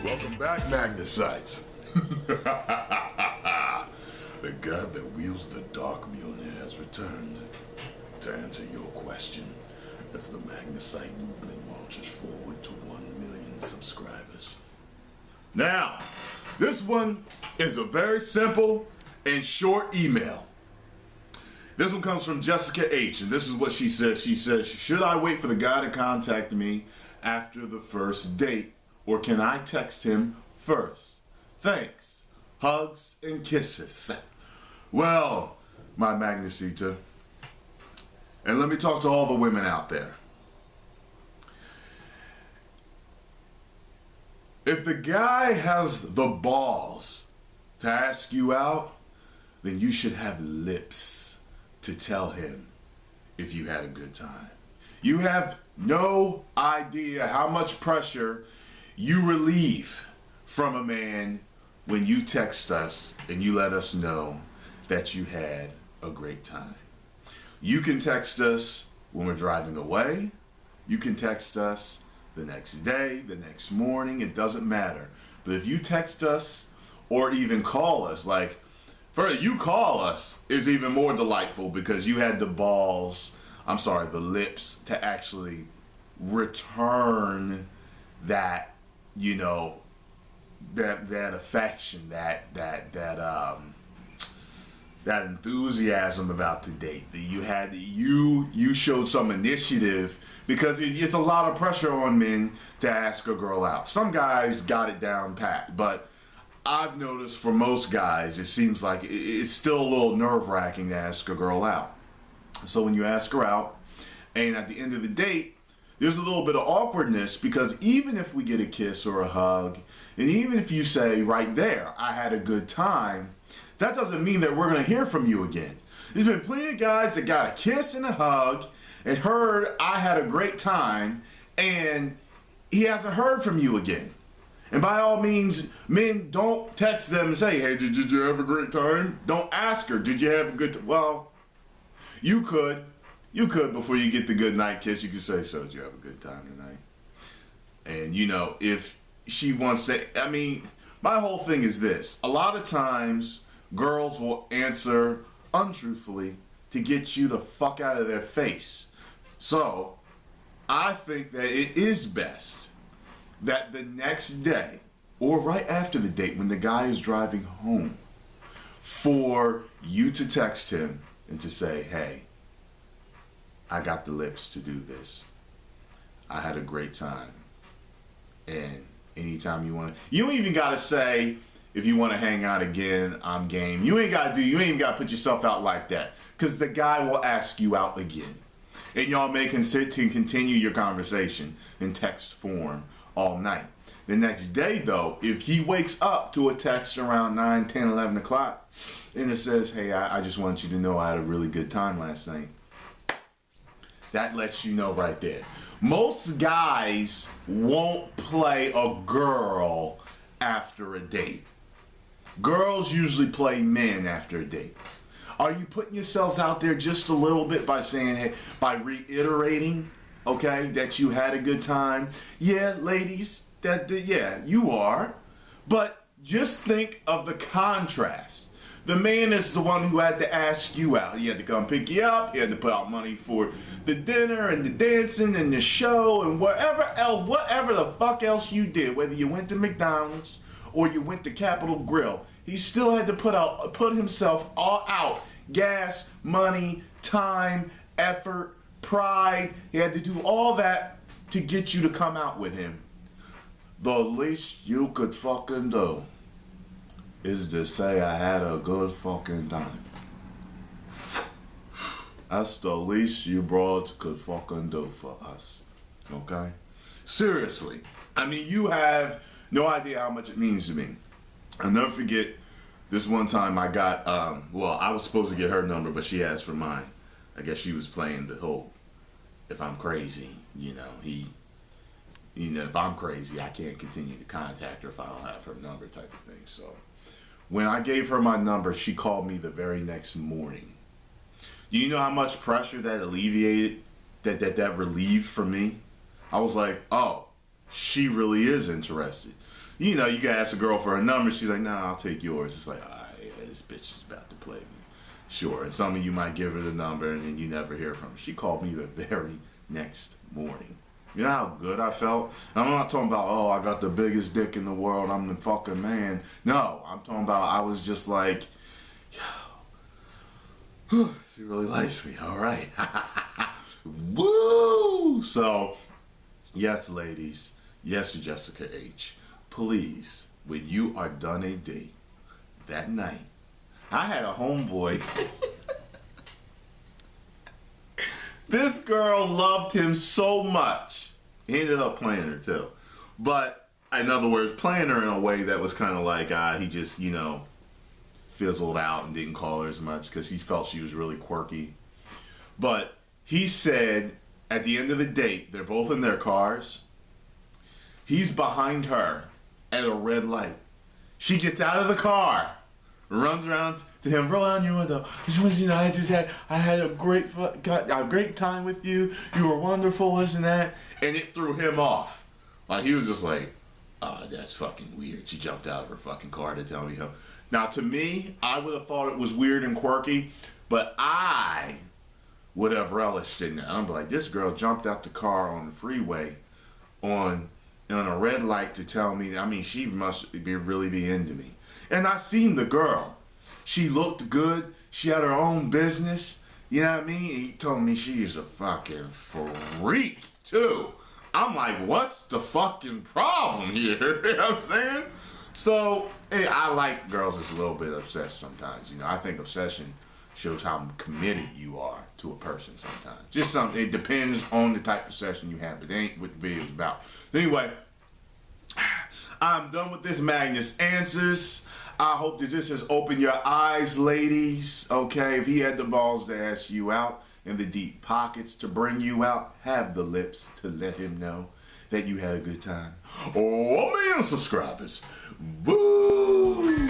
Welcome back, Magnusites. The god that wields the dark Mjolnir has returned to answer your question as the Magnusite movement marches forward to 1 million subscribers. Now, this one is a very simple and short email. This one comes from Jessica H, and this is what she says. She says, should I wait for the guy to contact me after the first date, or can I text him first? Thanks. Hugs and kisses. Well, my Magnusita, and let me talk to all the women out there. If the guy has the balls to ask you out, then you should have lips to tell him if you had a good time. You have no idea how much pressure you relieve from a man when you text us and you let us know that you had a great time. You can text us when we're driving away. You can text us the next day, the next morning, it doesn't matter. But if you text us or even call us, like, further, you call us is even more delightful because you had the the lips to actually return that, you know, that affection, that enthusiasm about the date. That you had, you showed some initiative, because it's a lot of pressure on men to ask a girl out. Some guys got it down pat, but I've noticed for most guys, it seems like it's still a little nerve-wracking to ask a girl out. So when you ask her out, and at the end of the date, there's a little bit of awkwardness, because even if we get a kiss or a hug, and even if you say right there, I had a good time, that doesn't mean that we're going to hear from you again. There's been plenty of guys that got a kiss and a hug and heard I had a great time, and he hasn't heard from you again. And by all means, men, don't text them and say, hey, did you have a great time? Don't ask her, did you have a good time? Well, you could before you get the good night kiss, you could say, so did you have a good time tonight? And you know, if she wants to, I mean, my whole thing is this. A lot of times, girls will answer untruthfully to get you the fuck out of their face. So, I think that it is best that the next day, or right after the date when the guy is driving home, for you to text him and to say, hey, I got the lips to do this. I had a great time. And anytime you want to, you don't even got to say, if you want to hang out again, I'm game. You ain't got to put yourself out like that, because the guy will ask you out again. And y'all may continue your conversation in text form all night. The next day, though, if he wakes up to a text around 9, 10, 11 o'clock, and it says, hey, I just want you to know I had a really good time last night, that lets you know right there. Most guys won't play a girl after a date. Girls usually play men after a date. Are you putting yourselves out there just a little bit by saying, hey, by reiterating, okay, that you had a good time? Yeah, ladies, yeah, you are. But just think of the contrast. The man is the one who had to ask you out. He had to come pick you up. He had to put out money for the dinner and the dancing and the show and whatever the fuck else you did, whether you went to McDonald's or you went to Capitol Grill. He still had to put himself all out. Gas, money, time, effort, pride. He had to do all that to get you to come out with him. The least you could fucking do is to say I had a good fucking time. That's the least you broads could fucking do for us. Okay? Seriously. I mean, you have no idea how much it means to me. I'll never forget this one time I got, I was supposed to get her number, but she asked for mine. I guess she was playing the whole, if I'm crazy, if I'm crazy, I can't continue to contact her if I don't have her number type of thing. So when I gave her my number, she called me the very next morning. Do you know how much pressure that alleviated, that relieved from me? I was like, oh, she really is interested. You know, you can ask a girl for her number. She's like, nah, I'll take yours. It's like, all right, yeah, this bitch is about to play me. Sure. And some of you might give her the number and then you never hear from her. She called me the very next morning. You know how good I felt? And I'm not talking about, oh, I got the biggest dick in the world. I'm the fucking man. No, I'm talking about I was just like, yo, she really likes me. All right. Woo! So, yes, ladies. Yes, Jessica H. Please, when you are done a date that night, I had a homeboy. This girl loved him so much. He ended up playing her too. But, in other words, playing her in a way that was kind of like, he just, you know, fizzled out and didn't call her as much because he felt she was really quirky. But he said at the end of the date, they're both in their cars. He's behind her at a red light. She gets out of the car, runs around to him, roll down your window. Just want you to know, I had a great time with you. You were wonderful, this and that. And it threw him off. Like he was just like, oh, that's fucking weird. She jumped out of her fucking car to tell me how. Now to me, I would have thought it was weird and quirky, but I would have relished in that. I'm like, this girl jumped out the car on the freeway on a red light to tell me, I mean, she must really be into me. And I seen the girl. She looked good. She had her own business. You know what I mean? He told me she's a fucking freak, too. I'm like, what's the fucking problem here? You know what I'm saying? So, hey, I like girls that's a little bit obsessed sometimes. You know, I think obsession shows how committed you are to a person sometimes. Just something, it depends on the type of session you have, but it ain't what the video is about. Anyway, I'm done with this Magnus Answers. I hope that this has opened your eyes, ladies. Okay, if he had the balls to ask you out and the deep pockets to bring you out, have the lips to let him know that you had a good time. Oh, 1 million subscribers. Woo!